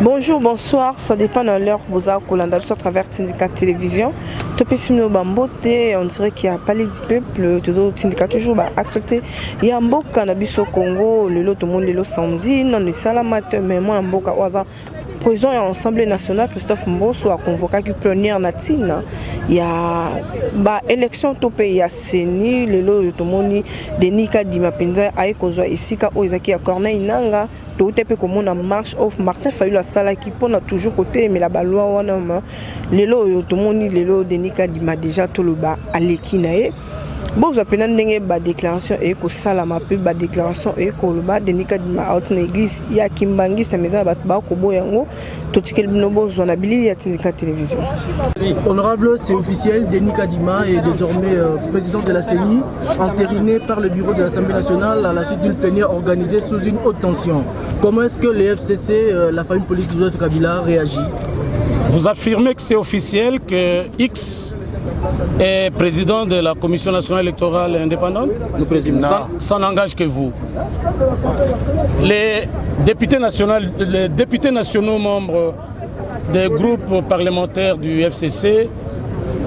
Bonjour, bonsoir, ça dépend de l'heure vous avez à travers Syndicat Télévision. Topesimo Bambote, on dirait qu'il y a Palais du Peuple, tout le syndicat toujours accepté. Il y a un beau cannabis au Congo, le lot, tout le monde le samedi, non, les salamate, mais moi, un beau caoisa. Président et Assemblée nationale, Christophe Mbosso a convoqué qui pionnière natine. Il y a élection au pays, il y a Seni, le lot, tout le monde, Denika Dimapenza, Aïkozo, Isika, Oizaki, Corneille Nanga. Tout est comme on a marche off Martin Fayulu la salle qui pone toujours côté mais la baloi on a les lots tout le monde les lots de Nika Dima déjà tout le bas à l'équinae bon vous appelez n'engagez pas déclaration et que ça la m'a pas déclaration et que le bas de Nika Dima out l'église il y a Kimbangi sa maison bat ba ko boyango tout ce qu'il nous besoin on a billy ya Syndicat Télévision. Honorable, c'est officiel, Denis Kadima est désormais président de la CENI, entériné par le bureau de l'Assemblée nationale à la suite d'une plénière organisée sous une haute tension. Comment est-ce que les FCC, la famille politique de Joseph Kabila, réagit? Vous affirmez que c'est officiel que X est président de la Commission nationale électorale indépendante? Le président. Ça n'engage que vous. Les députés nationaux membres des groupes parlementaires du FCC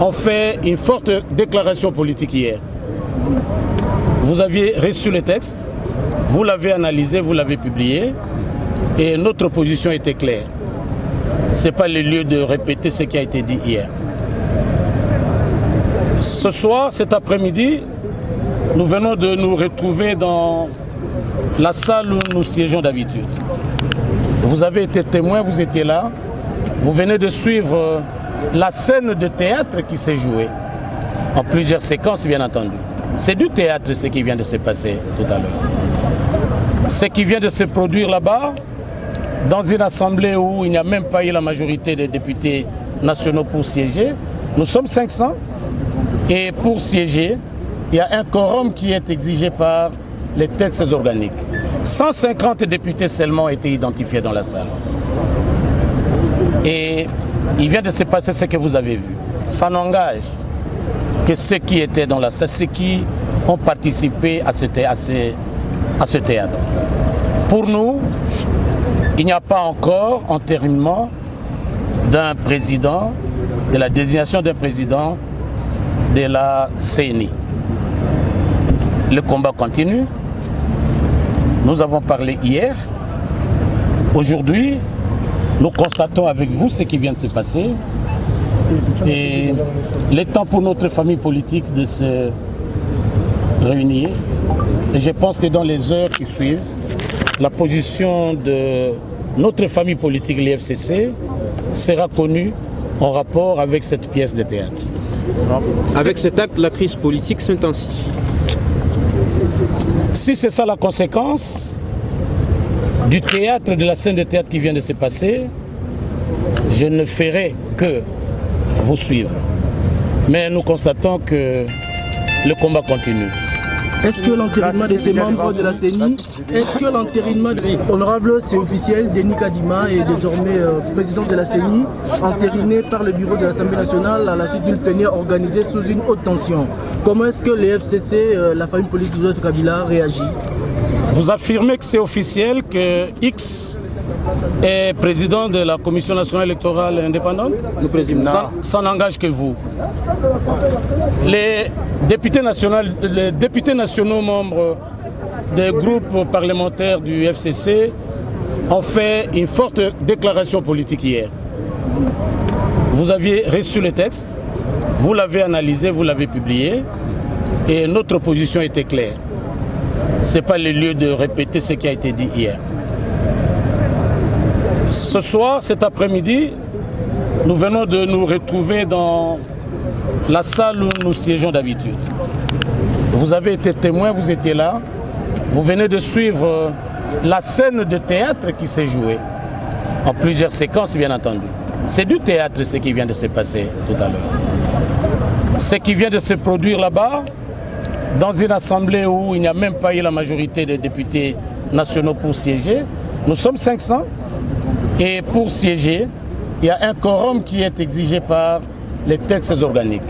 ont fait une forte déclaration politique hier. Vous aviez reçu le texte, vous l'avez analysé, vous l'avez publié, et notre position était claire. Ce n'est pas le lieu de répéter ce qui a été dit hier. Ce soir, cet après-midi, nous venons de nous retrouver dans la salle où nous siégeons d'habitude. Vous avez été témoin, vous étiez là. Vous venez de suivre la scène de théâtre qui s'est jouée en plusieurs séquences, bien entendu. C'est du théâtre ce qui vient de se passer tout à l'heure. Ce qui vient de se produire là-bas, dans une assemblée où il n'y a même pas eu la majorité des députés nationaux pour siéger. Nous sommes 500 et pour siéger, il y a un quorum qui est exigé par les textes organiques. 150 députés seulement ont été identifiés dans la salle. Et il vient de se passer ce que vous avez vu. Ça n'engage que ceux qui étaient dans la salle, ceux qui ont participé à ce théâtre. Pour nous, il n'y a pas encore entérinement d'un président, de la désignation d'un président de la CENI. Le combat continue. Nous avons parlé hier. Aujourd'hui, nous constatons avec vous ce qui vient de se passer et le temps pour notre famille politique de se réunir. Et je pense que dans les heures qui suivent, la position de notre famille politique, l'IFCC, sera connue en rapport avec cette pièce de théâtre. Avec cet acte, la crise politique s'intensifie. Si c'est ça la conséquence du théâtre, de la scène de théâtre qui vient de se passer, je ne ferai que vous suivre. Mais nous constatons que le combat continue. Est-ce que l'entérinement de ces membres de la CENI, Honorable, c'est officiel, Denis Kadima est désormais président de la CENI, entériné par le bureau de l'Assemblée nationale à la suite d'une plénière organisée sous une haute tension. Comment est-ce que les FCC, la famille politique de Joseph Kabila, réagit? Vous affirmez que c'est officiel que X est président de la Commission nationale électorale indépendante? Le président. Ça n'engage que vous. Les députés nationaux membres des groupes parlementaires du FCC ont fait une forte déclaration politique hier. Vous aviez reçu le texte, vous l'avez analysé, vous l'avez publié, et notre position était claire. Ce n'est pas le lieu de répéter ce qui a été dit hier. Ce soir, cet après-midi, nous venons de nous retrouver dans la salle où nous siégeons d'habitude. Vous avez été témoin, vous étiez là. Vous venez de suivre la scène de théâtre qui s'est jouée en plusieurs séquences, bien entendu. C'est du théâtre ce qui vient de se passer tout à l'heure. Ce qui vient de se produire là-bas, dans une assemblée où il n'y a même pas eu la majorité des députés nationaux pour siéger. Nous sommes 500 et pour siéger, il y a un quorum qui est exigé par les textes organiques.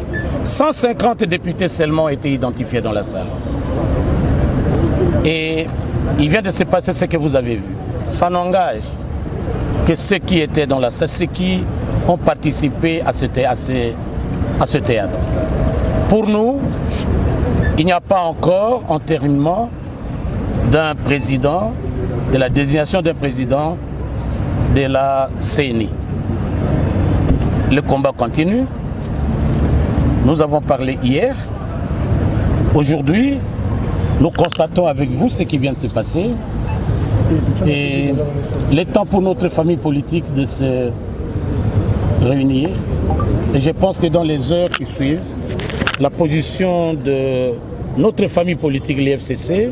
150 députés seulement ont été identifiés dans la salle. Et il vient de se passer ce que vous avez vu. Ça n'engage que ceux qui étaient dans la salle, ceux qui ont participé à ce théâtre. Pour nous, il n'y a pas encore entérinement d'un président, de la désignation d'un président de la CENI. Le combat continue. Nous avons parlé hier. Aujourd'hui, nous constatons avec vous ce qui vient de se passer. Et il est temps pour notre famille politique de se réunir. Et je pense que dans les heures qui suivent, la position de notre famille politique, l'IFCC,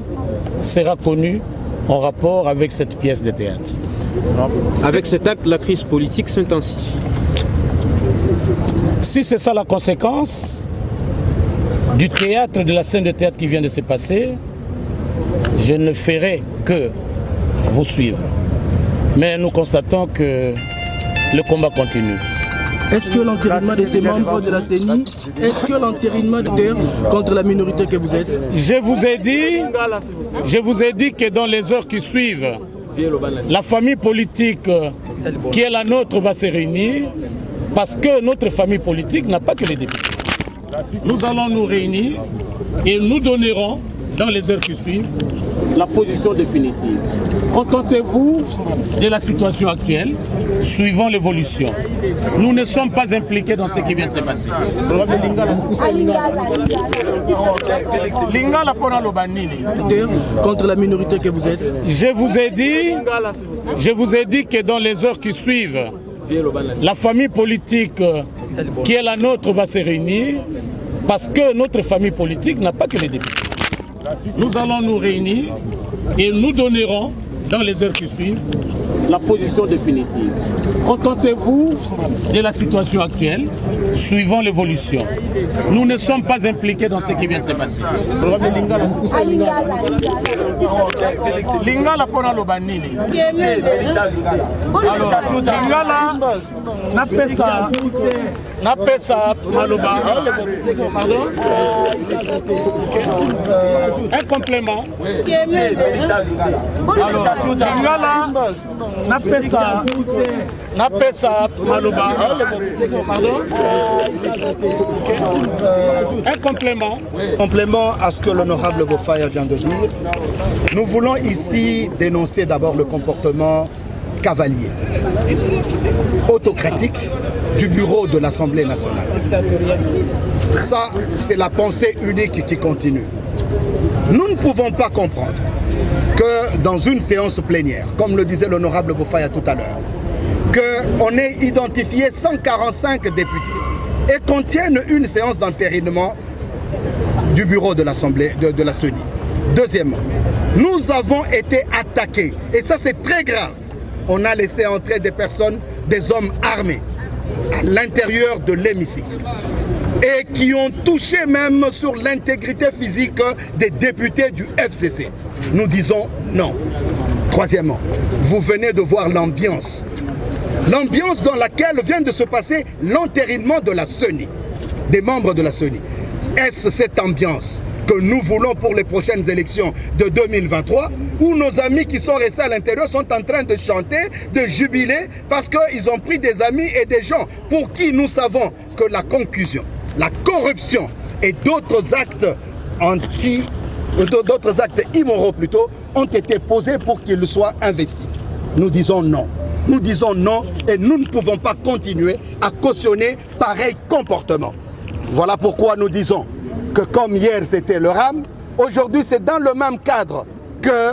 sera connue en rapport avec cette pièce de théâtre. Avec cet acte, la crise politique s'intensifie. Si c'est ça la conséquence du théâtre, de la scène de théâtre qui vient de se passer, je ne ferai que vous suivre. Mais nous constatons que le combat continue. Est-ce que l'entérinement de ces membres de la CENI, est-ce que l'entérinement de terre contre la minorité que vous êtes? Je vous ai dit que dans les heures qui suivent, la famille politique qui est la nôtre va se réunir parce que notre famille politique n'a pas que les députés. Nous allons nous réunir et nous donnerons dans les heures qui suivent la position définitive. Contentez-vous de la situation actuelle, suivant l'évolution. Nous ne sommes pas impliqués dans ce qui vient de se passer. Lingala pour Lobanini. Contre la minorité que vous êtes. Je vous ai dit que dans les heures qui suivent, la famille politique qui est la nôtre va se réunir parce que notre famille politique n'a pas que les députés. Nous allons nous réunir et nous donnerons dans les heures qui suivent la position définitive. Contentez-vous de la situation actuelle, suivant l'évolution. Nous ne sommes pas impliqués dans ce qui vient de se passer. Lingala pour Lobanini. Alors, Lingala Napesa Maloba. Un complément. Alors, Lingala Napesa Maloba. Un complément. Complément à ce que l'honorable Bofaya vient de dire, nous voulons ici dénoncer d'abord le comportement cavalier, autocratique du bureau de l'Assemblée nationale. Ça, c'est la pensée unique qui continue. Nous ne pouvons pas comprendre que dans une séance plénière, comme le disait l'honorable Bofaya tout à l'heure, qu'on ait identifié 145 députés et qu'on tienne une séance d'entérinement du bureau de l'Assemblée de la CENI. Deuxièmement, nous avons été attaqués, et ça c'est très grave. On a laissé entrer des personnes, des hommes armés, à l'intérieur de l'hémicycle, et qui ont touché même sur l'intégrité physique des députés du FCC. Nous disons non. Troisièmement, vous venez de voir l'ambiance. L'ambiance dans laquelle vient de se passer l'entérinement de la CENI, des membres de la CENI. Est-ce cette ambiance que nous voulons pour les prochaines élections de 2023, où nos amis qui sont restés à l'intérieur sont en train de chanter, de jubiler, parce qu'ils ont pris des amis et des gens pour qui nous savons que la concussion, la corruption et d'autres actes d'autres actes immoraux plutôt, ont été posés pour qu'ils soient investis. Nous disons non. Nous disons non et nous ne pouvons pas continuer à cautionner pareil comportement. Voilà pourquoi nous disons que comme hier c'était le RAM, aujourd'hui c'est dans le même cadre que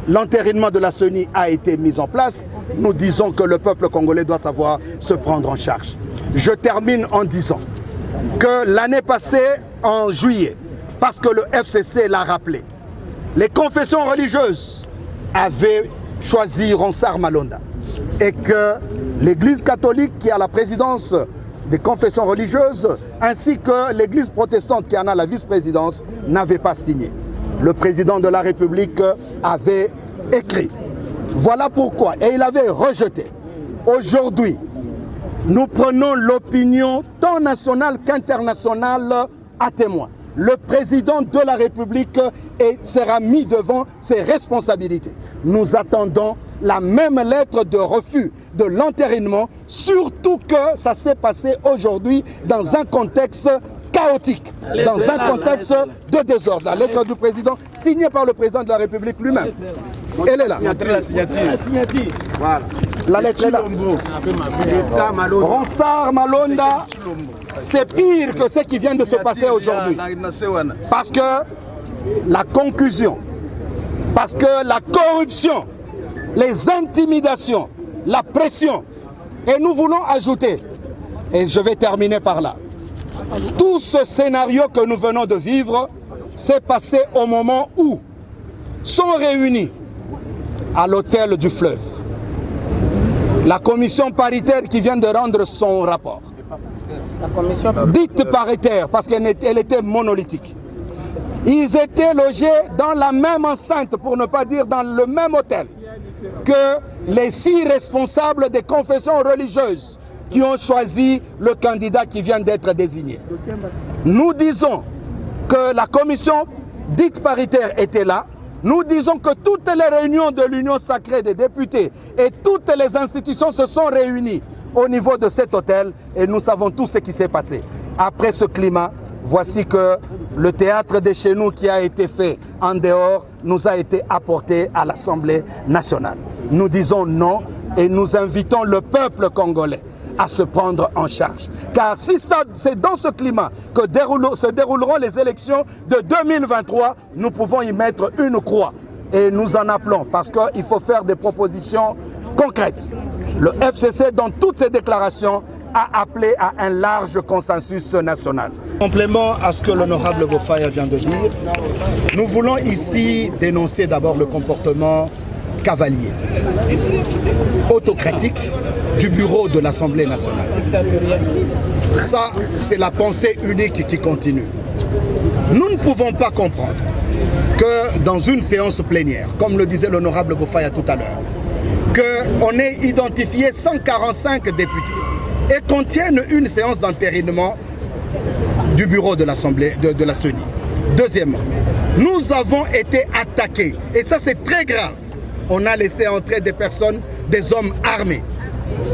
l'entérinement de la CENI a été mis en place. Nous disons que le peuple congolais doit savoir se prendre en charge. Je termine en disant que l'année passée, en juillet, parce que le FCC l'a rappelé, les confessions religieuses avaient choisi Ronsard Malonda et que l'Église catholique qui a la présidence des confessions religieuses ainsi que l'Église protestante qui en a la vice-présidence n'avaient pas signé. Le président de la République avait écrit. Voilà pourquoi, et il avait rejeté. Aujourd'hui, nous prenons l'opinion tant nationale qu'internationale à témoin. le président de la République sera mis devant ses responsabilités. Nous attendons la même lettre de refus de l'entérinement, surtout que ça s'est passé aujourd'hui dans un contexte chaotique, dans un contexte de désordre. La lettre du président, signée par le président de la République lui-même. Elle est là. Voilà. La lettre est là. Ronsard Malonda, c'est pire que ce qui vient de se passer aujourd'hui. Parce que la conclusion, parce que la corruption, les intimidations, la pression, et nous voulons ajouter, et je vais terminer par là, tout ce scénario que nous venons de vivre s'est passé au moment où sont réunis à l'hôtel du Fleuve la commission paritaire qui vient de rendre son rapport. Dite paritaire parce qu'elle était monolithique. Ils étaient logés dans la même enceinte, pour ne pas dire dans le même hôtel, que les 6 responsables des confessions religieuses qui ont choisi le candidat qui vient d'être désigné. Nous disons que la commission dite paritaire était là. Nous disons que toutes les réunions de l'Union sacrée des députés et toutes les institutions se sont réunies au niveau de cet hôtel et nous savons tout ce qui s'est passé. Après ce climat, voici que le théâtre de chez nous qui a été fait en dehors nous a été apporté à l'Assemblée nationale. Nous disons non et nous invitons le peuple congolais à se prendre en charge. Car si c'est dans ce climat que se dérouleront les élections de 2023, nous pouvons y mettre une croix. Et nous en appelons parce qu'il faut faire des propositions concrètes. Le FCC, dans toutes ses déclarations, a appelé à un large consensus national. Complément à ce que l'honorable Bofaya vient de dire, nous voulons ici dénoncer d'abord le comportement cavalier, autocratique du bureau de l'Assemblée nationale. Ça, c'est la pensée unique qui continue. Nous ne pouvons pas comprendre que dans une séance plénière, comme le disait l'honorable Bofaya tout à l'heure, qu'on ait identifié 145 députés et qu'on tienne une séance d'entérinement du bureau de l'Assemblée, de la CENI. Deuxièmement, nous avons été attaqués, et ça c'est très grave. On a laissé entrer des personnes, des hommes armés,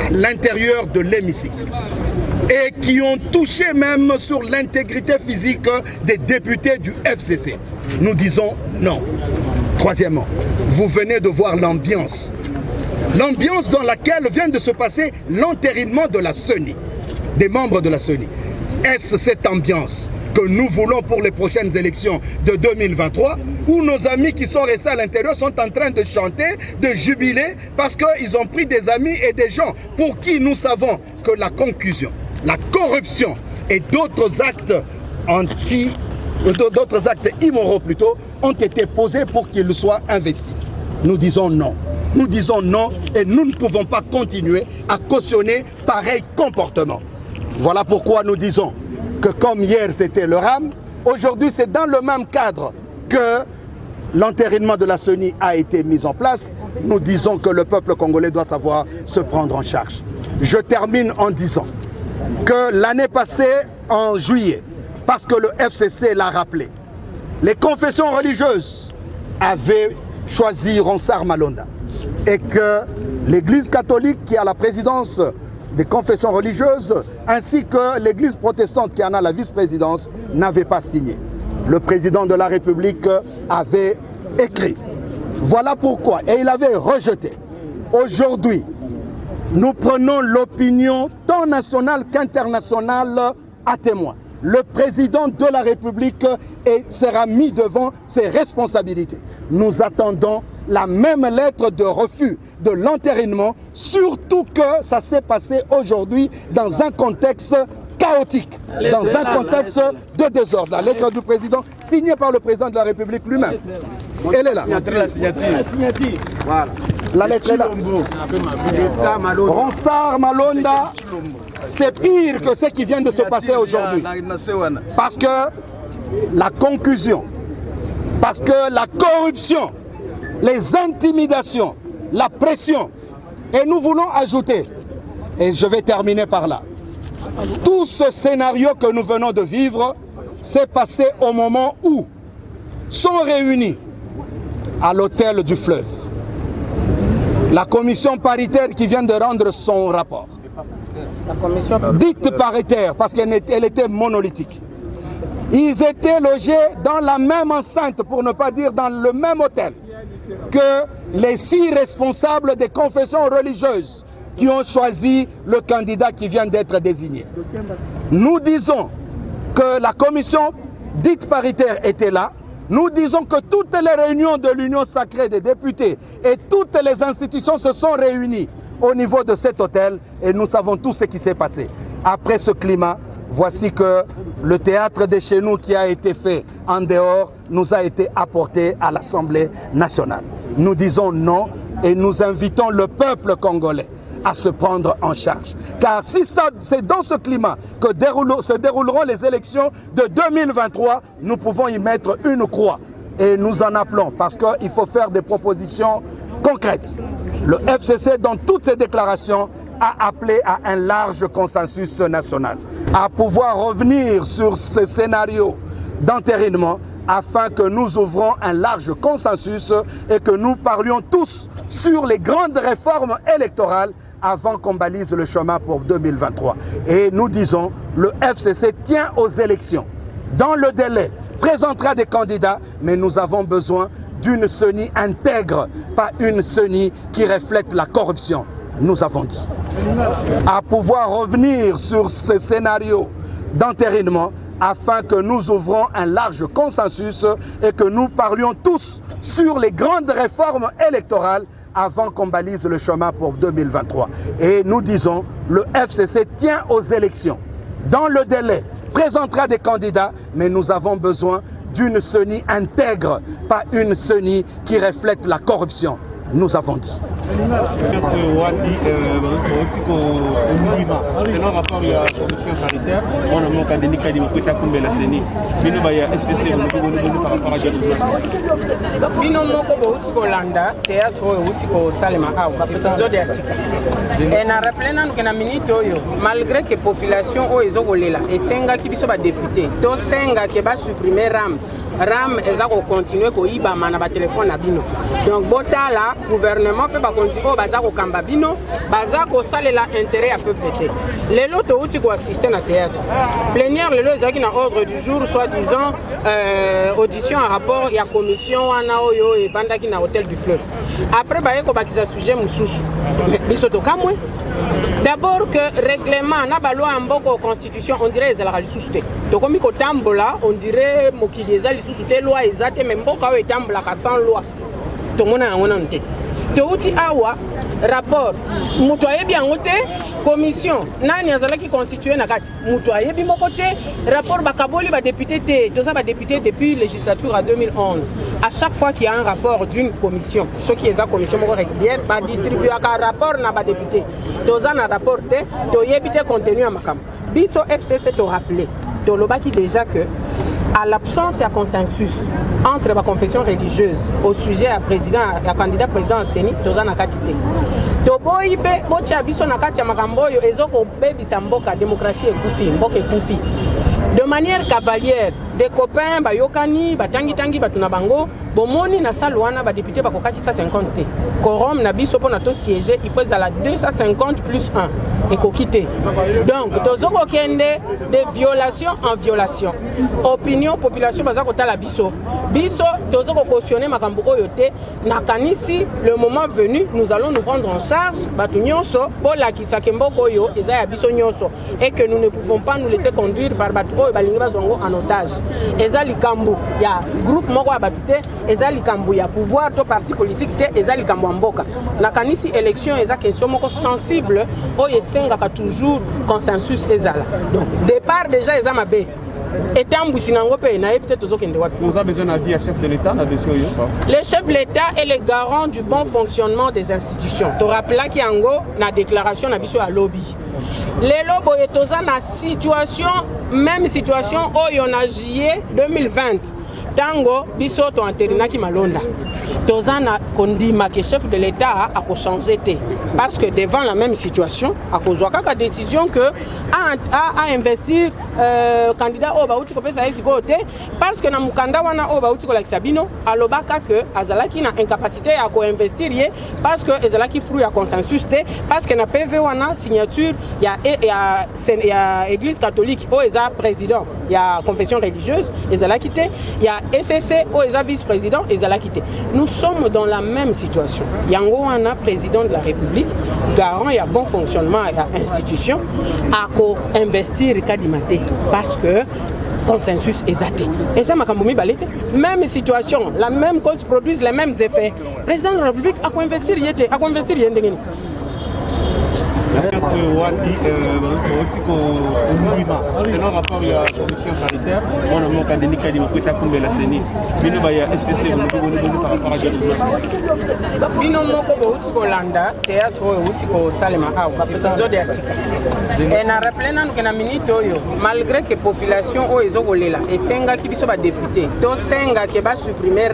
à l'intérieur de l'hémicycle et qui ont touché même sur l'intégrité physique des députés du FCC. Nous disons non. Troisièmement, vous venez de voir l'ambiance dans laquelle vient de se passer l'entérinement de la CENI, des membres de la CENI. Est-ce cette ambiance que nous voulons pour les prochaines élections de 2023, où nos amis qui sont restés à l'intérieur sont en train de chanter, de jubiler, parce qu'ils ont pris des amis et des gens pour qui nous savons que la conclusion, la corruption et d'autres actes d'autres actes immoraux plutôt, ont été posés pour qu'ils soient investis. Nous disons non. Nous disons non et nous ne pouvons pas continuer à cautionner pareil comportement. Voilà pourquoi nous disons que comme hier c'était le RAM, aujourd'hui c'est dans le même cadre que l'entérinement de la CENI a été mis en place. Nous disons que le peuple congolais doit savoir se prendre en charge. Je termine en disant que l'année passée, en juillet, parce que le FCC l'a rappelé, les confessions religieuses avaient choisi Ronsard Malonda et que l'Église catholique qui a la présidence des confessions religieuses ainsi que l'Église protestante qui en a la vice-présidence n'avaient pas signé. Le président de la République avait écrit. Voilà pourquoi, et il avait rejeté. Aujourd'hui, nous prenons l'opinion tant nationale qu'internationale à témoin. Le président de la République sera mis devant ses responsabilités. Nous attendons la même lettre de refus de l'entérinement, surtout que ça s'est passé aujourd'hui dans un contexte chaotique, dans un contexte de désordre. La lettre du président, signée par le président de la République lui-même. Elle est là. Voilà. La lettre est là. Ronsard Malonda, c'est pire que ce qui vient de se passer aujourd'hui. Parce que la conclusion, parce que la corruption, les intimidations, la pression, et nous voulons ajouter, et je vais terminer par là, tout ce scénario que nous venons de vivre s'est passé au moment où sont réunis à l'hôtel du Fleuve la commission paritaire qui vient de rendre son rapport. La commission dite paritaire parce qu'elle était monolithique. Ils étaient logés dans la même enceinte, pour ne pas dire dans le même hôtel, que les 6 responsables des confessions religieuses qui ont choisi le candidat qui vient d'être désigné. Nous disons que la commission dite paritaire était là. Nous disons que toutes les réunions de l'Union sacrée des députés et toutes les institutions se sont réunies au niveau de cet hôtel et nous savons tout ce qui s'est passé. Après ce climat, voici que le théâtre de chez nous qui a été fait en dehors nous a été apporté à l'Assemblée nationale. Nous disons non et nous invitons le peuple congolais à se prendre en charge. Car si c'est dans ce climat que se dérouleront les élections de 2023, nous pouvons y mettre une croix. Et nous en appelons parce qu'il faut faire des propositions concrètes. Le FCC, dans toutes ses déclarations, a appelé à un large consensus national, à pouvoir revenir sur ce scénario d'entérinement afin que nous ouvrons un large consensus et que nous parlions tous sur les grandes réformes électorales avant qu'on balise le chemin pour 2023. Et nous disons, le FCC tient aux élections. Dans le délai, présentera des candidats, mais nous avons besoin d'une CENI intègre, pas une CENI qui reflète la corruption. Nous avons dit. À pouvoir revenir sur ce scénario d'entérinement afin que nous ouvrons un large consensus et que nous parlions tous sur les grandes réformes électorales avant qu'on balise le chemin pour 2023. Et nous disons, le FCC tient aux élections. Dans le délai, présentera des candidats, mais nous avons besoin d'une CENI intègre, pas une CENI qui reflète la corruption. Nous avons dit. C'est un rapport à la commission paritaire. On a manqué de Nika Dimokota Kumbe la CENI. Bino baya FCC par rapport à Jérusalem. Bino moko bouti kolanda théâtre bouti ko salema au kapesa de asika. Et na rappelena nous que na minute oyo malgré que population o ezokolela esenga ki biso ba député to senga ke ba supprimer RAM ezako continuer ko iba mana ba téléphone na bino. Donc botala gouvernement peut pas continuer bazako kamba bino bazako salela intérêt à peuple pété. Les lots outi ko assister na théâtre. Plénière le ezaki na ordre du jour soit disant audition en rapport ya commission wana oyo et bandaki na hôtel du Fleuve. Après ba yeko bakisa sujet mususu. Biso to kamwe. D'abord que règlement na ba loi mboko constitution on dirait ezala lisusu te. To komi ko tambola on dirait mokili ezali lisusu te loi ezate mais mboka o etambola ka sans loi. To mona ngona nte. To uti awa rapport mutu ayebi yango te commission nani azalaki constitué na kati mutu ayebi moko te rapport bakaboli ba député te toza ba député depuis législature à 2011 à chaque fois qu'il y a un rapport d'une commission ce qui est la commission moko régulière ba distribuer un rapport na ba député toza na rapport te to yebi te contenu à makam biso FCC to rappeler to lobaki déjà que à l'absence de consensus entre la confession religieuse au sujet à président, à candidat président en CENI, toza na katite. Toboyi be bochi abiso na kati ya makambo yo ezoko bebisa mboka démocratie ekufi, mboka ekufi. De manière cavalière, des copains bayokani, batangi batuna bango, bomoni na salwana ba député bakokaki 150 te. Quorum na biso po na to siéger, il faut la 250 plus 1 et kokite. Donc tozoko kende de violation en violation. Opinion population bazako tala biso. Biso tozoko cautionner makambo oyo te nakanisi le moment venu nous allons nous prendre en charge batu nyonso po la kisake mboko oyo eza ya biso nyonso et que nous ne pouvons pas nous laisser conduire par batu oyo balingi bazongo en otage. Eza likambo ya groupe moko ya batu te eza likambo ya pouvoir to parti politique te eza likambo mboka. Nakanisi élection eza question moko sensible oyo esengaka toujours consensus ezala. Donc départ déjà eza mabe. Vous avez besoin d'un avis à chef de l'État? Le chef de l'État est le garant du bon fonctionnement des institutions. Tu rappelles qu'il y a une déclaration à lobby. Les lobbies sont dans situation, même situation où on a juillet 2020. Tango, biso to anterinaki malonda. Tozana kondima que chef de l'État a changé parce que devant la même situation, à cause de la décision que a investir candidat au Baouti parce que na mukanda wana au Baouti la Sabino alobaka que azalaki na incapacité à co-investir parce que ezalaki fruit à consensus parce que na PV wana signature il y a église catholique au eza président, il y a confession religieuse ezalaki té, il y a SCC au eza vice-président ezalaki té. Nous sommes dans la même situation. Yango wana président de la République, garant et bon fonctionnement de l'institution, à co-investir Kadimate parce que consensus est athée. Et ça, même situation, la même cause produit les mêmes effets. Le président de la République a co-investir. Selon le rapport de la commission paritaire, on a manqué de Nikadi Mokweta Kumbe la CENI. Bino baya FCC par rapport à Jérusalem. Bino moko utiko landa théâtre utiko salema au kapesa de asika. Et na rappelena nkena minute oyo malgré que population o ezokolela esenga ki biso ba député to senga ke ba supprimer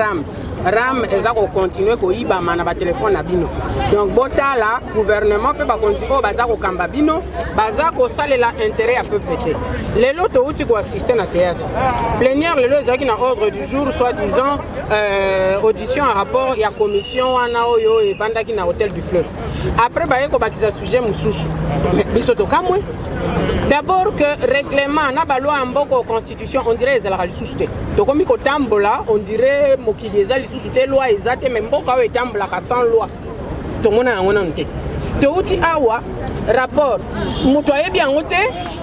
RAM ezako continuer ko ibama na ba téléphone na bino. Donc botala gouvernement peut ba continuer bazako kamba bino bazako salela intérêt à peu fêter. Les lots outi ko assister na théâtre. Plénière le ezaki na ordre du jour soit disant audition en rapport ya commission wana oyo e bandaki na hôtel du Fleuve. Après ba yeko bakiza sujet mususu. Biso to kamwe. D'abord que règlement na ba loi mboko constitution on dirait ezala lisusu. To komi ko tambola on dirait mokili ezali lisusu te loi ezate mais mboka o etambola ka sans loi. To mona ngona nte. To uti awa rapport mutu ayebi yango te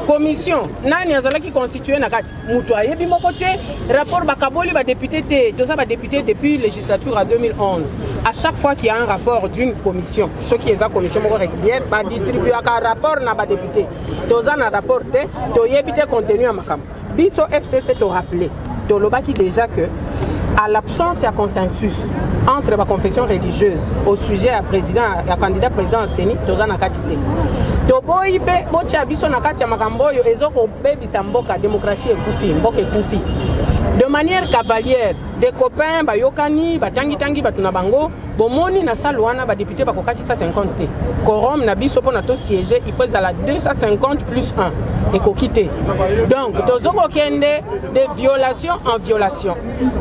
commission nani azalaki constitué na kati mutu ayebi moko te rapport bakaboli ba député te toza ba député depuis législature à 2011 à chaque fois qu'il y a un rapport d'une commission ce qui est la commission moko régulière ba distribuer un rapport na ba député toza na rapport te to yebi te contenu à makam biso FCC to rappeler to lobaki déjà que à l'absence de consensus entre la confession religieuse au sujet à président, à candidat président en CENI, tozana katite. Toboyi be bochi abiso na kati ya makambo yo ezoko bebisa mboka démocratie ekufi, mboka ekufi. De manière cavalière, des copains bayokani, batangi batuna bango, bomoni na salwana ba député bakokaki 150 te. Quorum na biso po na to siéger, il faut la 250 plus 1 et kokite. Donc tozoko kende de violation en violation.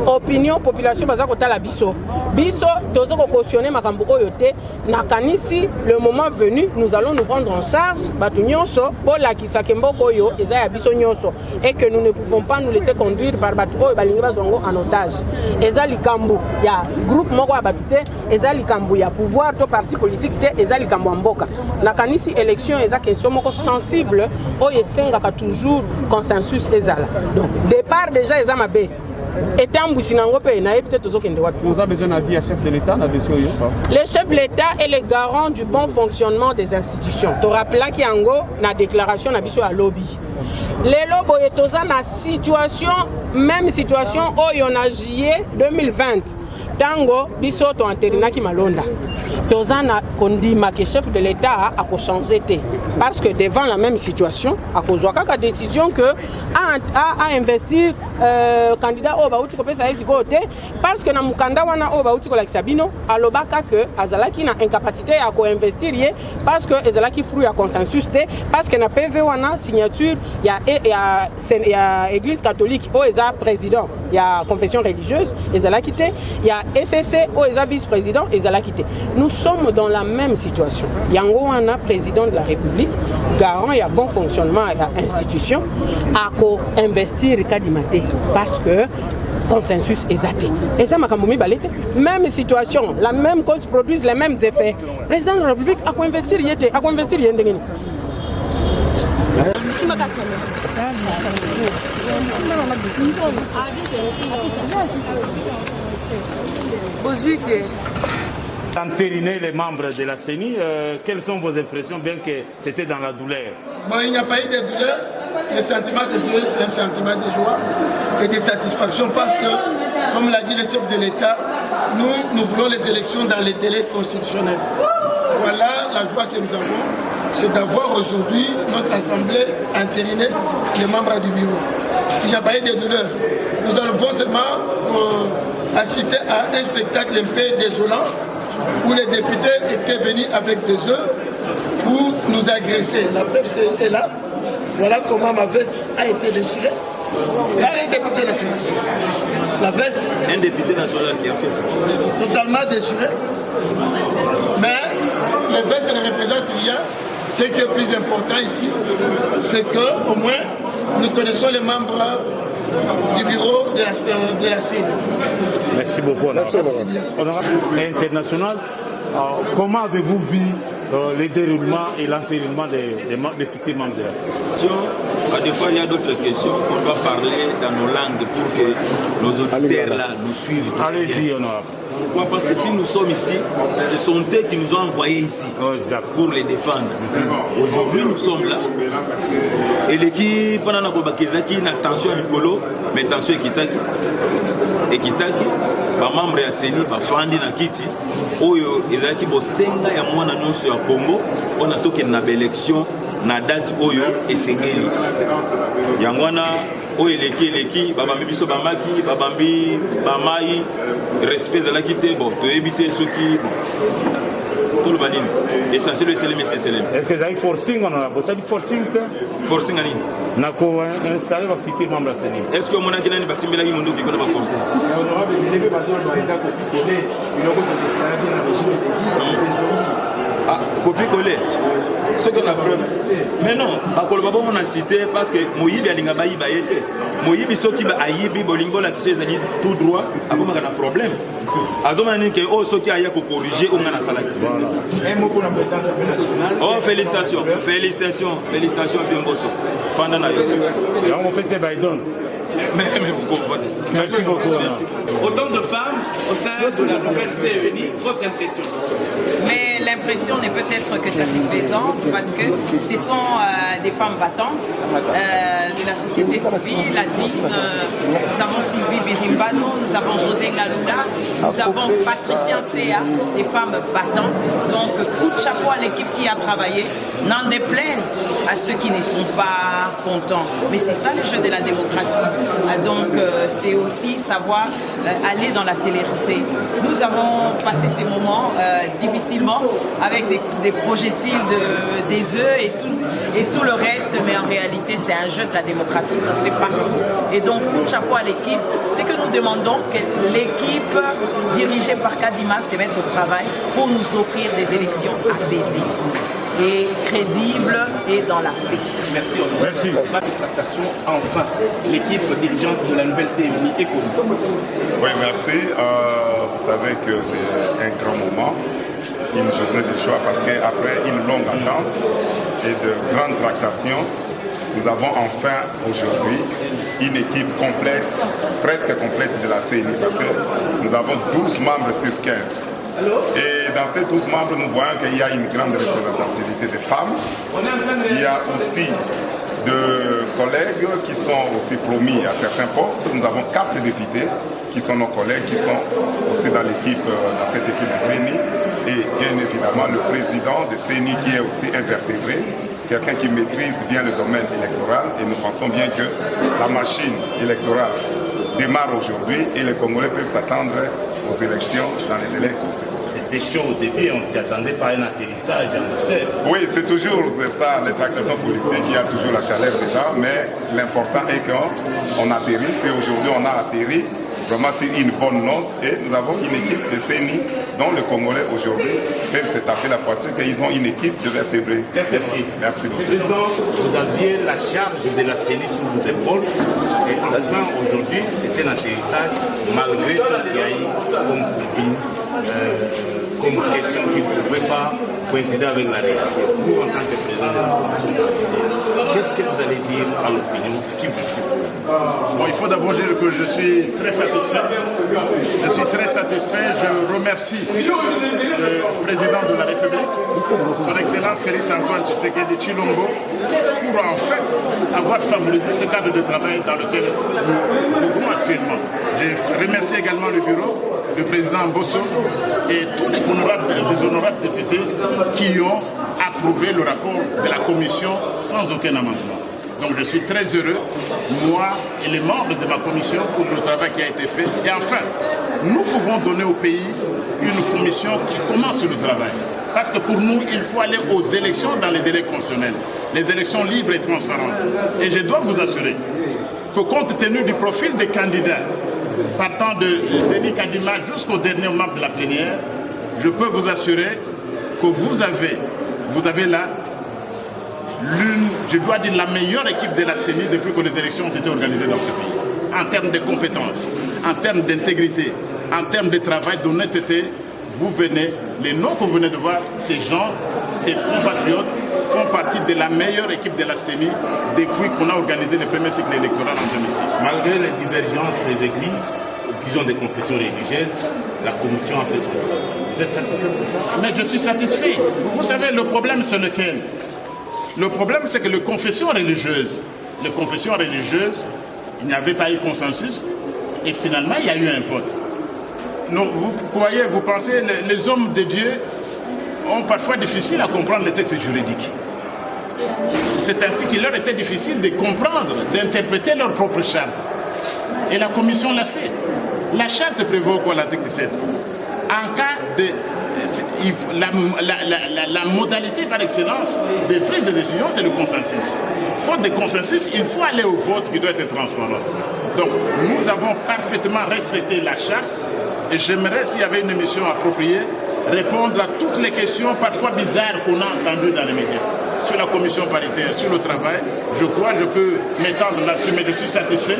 Opinion population bazako tala biso. Biso tozoko cautionner makambo oyo te nakanisi le moment venu nous allons nous prendre en charge batu nyonso po la kisake mboko oyo eza ya biso nyonso et que nous ne pouvons pas nous laisser conduire par batu oyo balingi bazongo en otage. Eza likambo ya groupe moko ya batu te eza likambo ya pouvoir to parti politique te eza likambo mboka. Nakanisi élection eza question moko sensible oyo esengaka toujours consensus ezala. Donc départ déjà eza mabe. Vous avez besoin d'un avis à chef de l'État? Le chef de l'État est le garant du bon fonctionnement des institutions. Tu rappelles qu'il y a une déclaration à lobby. Les lobbies sont dans situation, même situation où on a juillet 2020. Tango, biso to anterinaki malonda. Tozana kondima que chef de l'État a changé parce que devant la même situation, à cause de la décision que a investir candidat au Baouti parce que na mukanda wana au Baouti la Sabino alobaka que azalaki na incapacité à co-investir parce que ezalaki fruit à consensus parce que na PV wana signature il y a église catholique au eza président, il y a confession religieuse ezalaki té, il y a SCC au eza vice-président ezalaki té. Nous sommes dans la même situation. Yango wana président de la République, garant et bon fonctionnement de l'institution, a co-investir Kadimate parce que consensus est athée. Et ça, même situation, la même cause produit les mêmes effets. Le président de la République a co-investir Entériner les membres de la CENI, quelles sont vos impressions, bien que c'était dans la douleur? Bon, il n'y a pas eu de douleur. Le sentiment de joie, c'est un sentiment de joie et de satisfaction parce que, comme l'a dit le chef de l'État, nous voulons les élections dans les délais constitutionnels. Voilà la joie que nous avons, c'est d'avoir aujourd'hui notre assemblée entérinée, les membres du bureau. il n'y a pas eu de douleur. Nous allons seulement assister à un spectacle un peu désolant où les députés étaient venus avec des œufs pour nous agresser. La preuve est là. Voilà comment ma veste a été déchirée par un député national. La veste. Un député national qui a fait ça. Totalement déchirée. Mais les vestes ne représentent rien. Ce qui est plus important ici, c'est qu'au moins nous connaissons les membres du bureau de la CENI. Merci beaucoup. Honorable international, comment avez-vous vu le déroulement et l'enterrement des futurs membres de la CENI? Des fois, il y a d'autres questions qu'on doit parler dans nos langues pour que nos auditeurs là nous suivent. Allez-y, honorable. Pourquoi? Parce que si nous sommes ici, ce sont eux qui nous ont envoyés ici pour les défendre. Aujourd'hui, nous sommes là. Et l'équipe, pendant la Kobakizaki, n'a tension Nicolo, mais tension Ekitaki. Ekitaki, les membres de la CENI, les Fandi na Kiti, Oyo, ils ont dit que Senga ya mwana nyonso ya Congo, on a toqué une élection, na date Oyo et Sengeli. Yangwana, Oyo Leki, Babambi Biso Bamaki, Babambi Bamai, respect de la quitté, bon, de éviter ceux qui. Tout le banine. Essentiel, c'est le messieurs. Est-ce que vous avez forcing on a bossé du forcing? Forcing à l'île. Nako installé votre petit membre à CENI. Est-ce que mon akina n'est pas similaire à Mundo qui connaît pas forcer? Ah, copier-coller. Ce qu'on a preuve. Mais non, à Kolobabo on a cité parce que Moïbi a l'ingaba été. Moïbi ce qui va aïbi bolingo la qui s'est dit tout droit, avant qu'on a un problème. Azomani que oh ce qui a eu à corriger on a la salle. Un mot pour la présidence nationale. Oh félicitations bien bosso. Fanda na yo. Et on peut se Biden. Mais vous comprenez. Merci beaucoup. Autant de femmes au sein de la nouvelle CENI, votre impression? Mais l'impression n'est peut-être que satisfaisante parce que ce sont des femmes battantes de la société civile, latine. Nous avons Sylvie Birimbano, nous avons José Ngalunda, nous avons Patricia Tséa, des femmes battantes. Donc, coup de chapeau à l'équipe qui a travaillé, n'en déplaise à ceux qui ne sont pas contents. Mais c'est ça le jeu de la démocratie. Donc, c'est aussi savoir aller dans la célérité. Nous avons passé ces moments difficilement avec des projectiles, des œufs et tout le reste, mais en réalité, c'est un jeu de la démocratie, ça se fait partout. Et donc, coup de chapeau à l'équipe. C'est que nous demandons que l'équipe dirigée par Kadima se mette au travail pour nous offrir des élections apaisées et crédibles et dans la paix. Merci. Enfin, l'équipe dirigeante de la nouvelle CENI est connue. Oui, merci. Vous savez que c'est un grand moment, une journée de choix, parce qu'après une longue attente et de grandes tractations, nous avons enfin aujourd'hui une équipe complète, presque complète de la CENI, parce que nous avons 12 membres sur 15. Et dans ces 12 membres, nous voyons qu'il y a une grande représentativité des femmes. Il y a aussi de collègues qui sont aussi promis à certains postes. Nous avons 4 députés qui sont nos collègues, qui sont aussi dans cette équipe de CENI. Et bien évidemment, le président de CENI qui est aussi invertébré, quelqu'un qui maîtrise bien le domaine électoral. Et nous pensons bien que la machine électorale démarre aujourd'hui et les Congolais peuvent s'attendre aux élections dans les délais constitutionnels. C'était chaud au début, on ne s'y attendait pas à un atterrissage, on sait. Oui, c'est toujours ça, les tractations politiques, il y a toujours la chaleur déjà, mais l'important est qu'on atterrisse et aujourd'hui on a atterri vraiment sur une bonne note et nous avons une équipe de CENI dont les Congolais aujourd'hui peuvent se taper la poitrine et ils ont une équipe de vertébrés. Merci. Merci beaucoup. Président, vous aviez la charge de la CENI sur vos épaules et enfin aujourd'hui c'était l'atterrissage malgré tout ce qu'il y a eu comme question qui ne pouvait pas coïncider avec la réalité. Vous, en tant que président de la Commission paritaire, qu'est-ce que vous allez dire à l'opinion qui vous suit? Bon, il faut d'abord dire que je suis très satisfait. Je remercie le président de la République, son Excellence Félix Antoine Tshisekedi Tshilombo, pour en fait avoir favorisé ce cadre de travail dans lequel nous vivons actuellement. Je remercie également le bureau, le président Bosso et tous les honorables députés qui ont approuvé le rapport de la commission sans aucun amendement. Donc je suis très heureux, moi et les membres de ma commission, pour le travail qui a été fait. Et enfin, nous pouvons donner au pays une commission qui commence le travail. Parce que pour nous, il faut aller aux élections dans les délais constitutionnels. Les élections libres et transparentes. Et je dois vous assurer que compte tenu du profil des candidats, partant de Denis Kadima jusqu'au dernier membre de la plénière, je peux vous assurer que vous avez là je dois dire, la meilleure équipe de la CENI depuis que les élections ont été organisées dans ce pays. En termes de compétences, en termes d'intégrité, en termes de travail, d'honnêteté, les noms que vous venez de voir, ces gens, ces compatriotes, font partie de la meilleure équipe de la CENI depuis qu'on a organisé le premier cycle électoral en 2006. Malgré les divergences des églises, disons des confessions religieuses, la commission a fait son travail. Vous êtes satisfait de ça? Mais je suis satisfait. Vous savez, le problème c'est lequel? Le problème c'est que les confessions religieuses, il n'y avait pas eu consensus et finalement il y a eu un vote. Donc, vous pensez, les hommes de Dieu ont parfois difficile à comprendre les textes juridiques. C'est ainsi qu'il leur était difficile de comprendre, d'interpréter leur propre charte. Et la commission l'a fait. La charte prévoit quoi, l'article 17? En cas de... La modalité par excellence de prise de décision, c'est le consensus. Faute de consensus, il faut aller au vote qui doit être transparent. Donc, nous avons parfaitement respecté la charte. Et j'aimerais, s'il y avait une émission appropriée, répondre à toutes les questions parfois bizarres qu'on a entendues dans les médias. Sur la commission paritaire, sur le travail, je crois que je peux m'étendre là-dessus, mais je suis satisfait.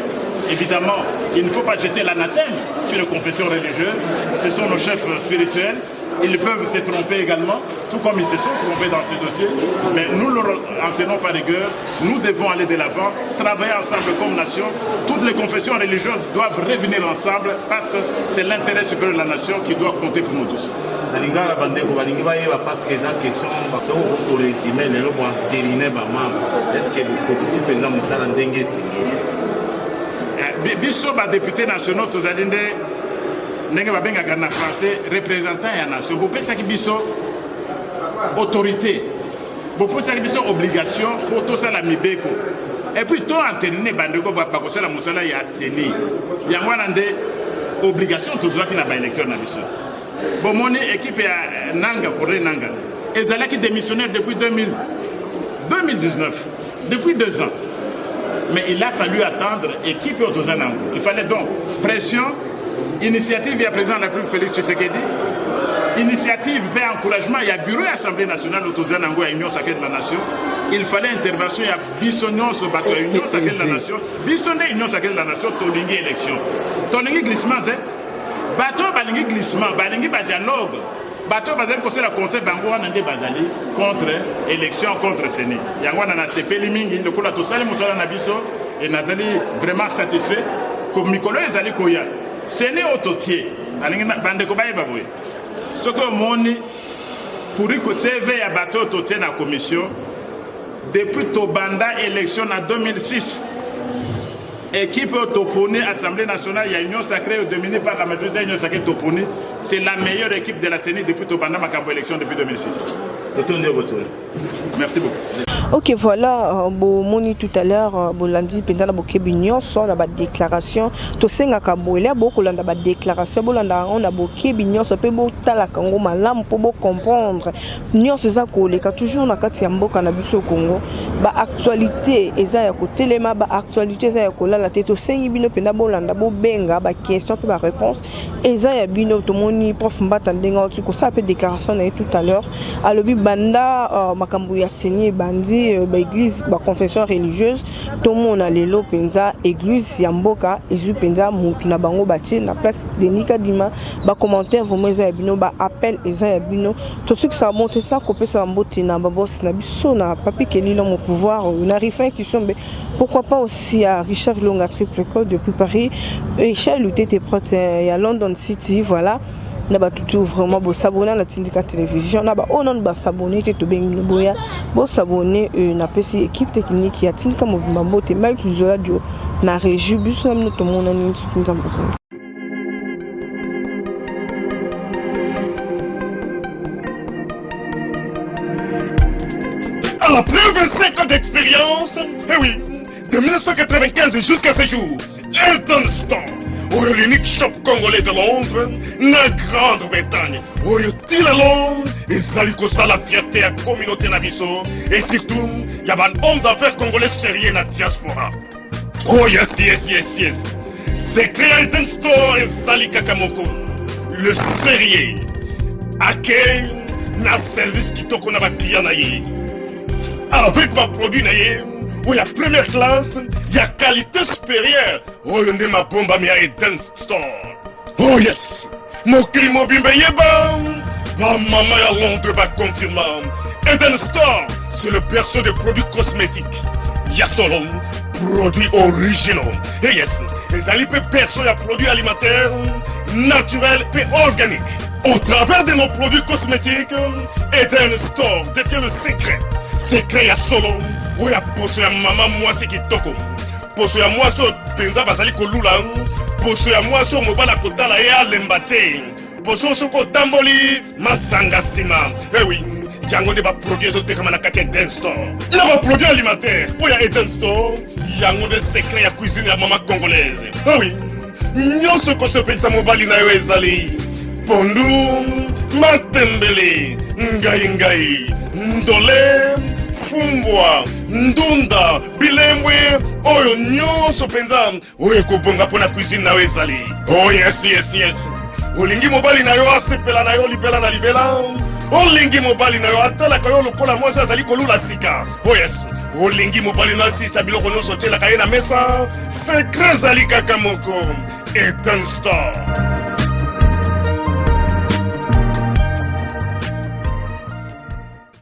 Évidemment, il ne faut pas jeter l'anathème sur les confessions religieuses. Ce sont nos chefs spirituels. Ils peuvent se tromper également, tout comme ils se sont trompés dans ces dossiers. Mais nous leur en tenons par rigueur. Nous devons aller de l'avant, travailler ensemble comme nation. Toutes les confessions religieuses doivent revenir ensemble parce que c'est l'intérêt supérieur de la nation qui doit compter pour nous tous. Parce que la question, pour résumer, est-ce que le copie président Moussa Landengue Bisso, député national, tout à l'heure, ndenge babengaka na français représentant ya nation bopesaki biso autorité bopesaki biso obligation po tosala mibeko et puis to entériner bandeko bakosala mosala ya CENI yango wana nde obligation tozwaki na baélecteur na biso bomoni équipe ya Nanga Corée Nanga ezalaki démissionnaire depuis 2019 depuis 2 ans, mais il a fallu attendre équipe Otozanango. Il fallait donc pression. Initiative, il y a président de la République Félix Tshisekedi. Initiative, encouragement, il y a bureau de l'Assemblée nationale Otozanango à Union Sacrée de la Nation. Il fallait intervention, il y a Bissonnon ce bateau à Union Sacrée de la Nation. Bissonné Union Sacrée de la Nation, Tolingi élection. Tolingi glissement, bateau balingi glissement, balingi dialogue. Bateau bazali kosala contre bango wana nde bazali contre élection contre CENI. Yango wana na sepeli mingi lokola tosali mosala na biso et nazali vraiment satisfait comme mikolo ezali koya. CENI ototie alingi bandeko bayeba boye. Soko moni pour que CV ya bateau ototie na commission depuis tobanda élection en 2006. Équipe Toponi, Assemblée nationale, il y a Union Sacrée dominée par la majorité de l'Union Sacrée Toponi. C'est la meilleure équipe de la CENI depuis Tobanda Makambo élection depuis 2006. Merci beaucoup. Ok, voilà, moni tout à l'heure, Bolandi, pendant la Bignon, sur la déclaration, tout ça, on a beaucoup de déclaration, on a beaucoup Bignon, ça peut beaucoup la Congo, malam pour comprendre. Nous, c'est ça qu'on est toujours dans le Tiambo, cannabis au Congo. Ba actualité, eza ya côté les ma ba actualité eza ya kola la tête au sengi bino penda bolanda bo benga ba question pe ba réponse eza ya bino to moni prof mbata ndenga tu ko ça peut déclaration na tout à l'heure alobi banda makambu ya CENI bandi ba église ba confession religieuse to mona lelo penza église ya mboka ezu penza mutu na bango bati na place Denis Kadima ba commentaire vraiment eza ya bino ba appel eza ya bino to ce que ça monte ça ko pesa mbote na ba boss na biso na papi kelilo mo pouvoir une arrivée qui sont pourquoi pas aussi à Richard Longa Triple Code depuis Paris et Charles était prêt à London City voilà n'a pas tout vraiment beau s'abonner à la Tindika télévision n'a pas on a s'abonner tout bien le boya beau s'abonner une appétit équipe technique qui a Tindika mouvement beauté mal toujours là du na région bus même tout le monde a une Après 25 ans d'expérience, eh oui, De 1995 jusqu'à ce jour, Elton Store, l'unique shop congolais de Londres, na Grande-Bretagne, Tilalong, et Zalikosa la fierté à la communauté Nabiso, et surtout, il y a un homme d'affaires congolais sérieux dans la diaspora. Oh yes. C'est créé Elton Store et Zalika Kamoko, le sérieux, à quel na service qui toko na ba client na ye. Avec ma produit na ye, il y a première classe, il y a qualité supérieure. Oh, il y a ma bombe à Elton Store. Oh yes, mon client bimbe yeba. Ma maman à Londres va confirmer. Elton Store, c'est le perso de produits cosmétiques. Il y a solo produits originaux. Et yes, les alipes perso, il y a produits alimentaires, naturels et organiques. Au travers de nos produits cosmétiques, Elton Store détient le secret. Secret ya solo, où ya poso ya maman moi c'est qui toko. Poso ya moi so penza basali kolula, poso ya moi so mobala kotala ya lembate. Poso so ko tamboli masanga sima. Eh oui, yango ne ba produire zo tekama na kati Elton Store. Na ba produit alimentaire, où ya Elton Store, yango de secret ya cuisine ya maman congolaise. Eh oui, nyonso ko se pensa mobali na yo ezali. Pondu, matembele, ngai, ndole, fumbwa, ndunda, bilembwe, oyo nyonso penza, oyo kobonga pona cuisine na ezali. Oh yes. Olingi mobali na yo asepela na yo libela na libela. Olingi mobali na yo atalaka yo lokola mwasi azali kolula sika. Oh yes. Olingi mobali na asisa biloko nyonso tielaka ye na mesa. Secret ezali kaka moko. Elton Store.